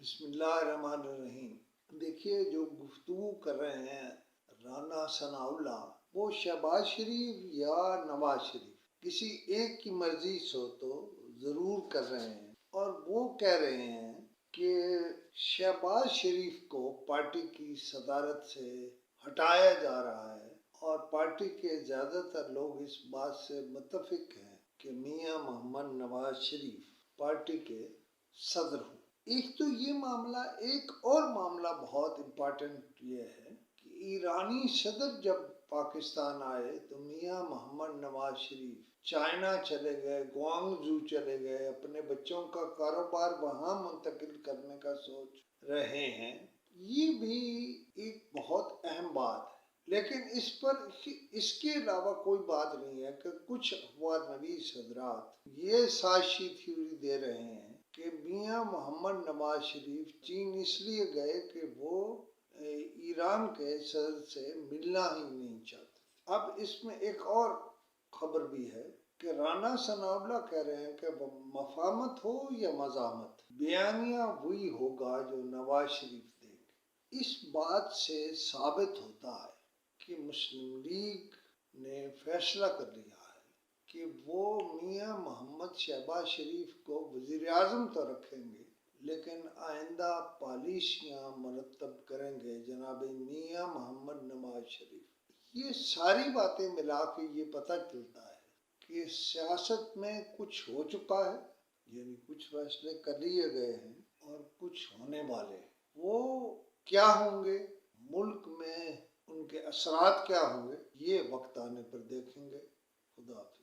بسم اللہ الرحمن الرحیم۔ دیکھیے، جو گفتگو کر رہے ہیں رانا ثناء اللہ، وہ شہباز شریف یا نواز شریف کسی ایک کی مرضی سے تو ضرور کر رہے ہیں، اور وہ کہہ رہے ہیں کہ شہباز شریف کو پارٹی کی صدارت سے ہٹایا جا رہا ہے، اور پارٹی کے زیادہ تر لوگ اس بات سے متفق ہیں کہ میاں محمد نواز شریف پارٹی کے صدر ہوں۔ ایک تو یہ معاملہ، ایک اور معاملہ بہت امپارٹنٹ یہ ہے کہ ایرانی صدر جب پاکستان آئے تو میاں محمد نواز شریف چائنا چلے گئے، گوانگزو چلے گئے، اپنے بچوں کا کاروبار وہاں منتقل کرنے کا سوچ رہے ہیں۔ یہ بھی ایک بہت اہم بات ہے، لیکن اس کے علاوہ کوئی بات نہیں ہے کہ کچھ اخبار نویس حضرات یہ سازشی تھیوری دے رہے ہیں کہ میاں محمد نواز شریف چین اس لیے گئے کہ وہ ایران کے صدر سے ملنا ہی نہیں چاہتے۔ اب اس میں ایک اور خبر بھی ہے کہ رانا ثناء اللہ کہہ رہے ہیں کہ مفاہمت ہو یا مزاحمت، بیانیہ وہی ہوگا جو نواز شریف دیں گے۔ اس بات سے ثابت ہوتا ہے کہ مسلم لیگ نے فیصلہ کر لیا ہے کہ وہ میاں محمد شہباز شریف کو وزیر اعظم تو رکھیں گے، لیکن آئندہ پالیسیاں مرتب کریں گے جناب میاں محمد نواز شریف۔ یہ ساری باتیں ملا کے یہ پتہ چلتا ہے کہ سیاست میں کچھ ہو چکا ہے، یعنی کچھ فیصلے کر لیے گئے ہیں اور کچھ ہونے والے ہیں۔ وہ کیا ہوں گے، ملک میں ان کے اثرات کیا ہوں گے، یہ وقت آنے پر دیکھیں گے۔ خدا حافظ۔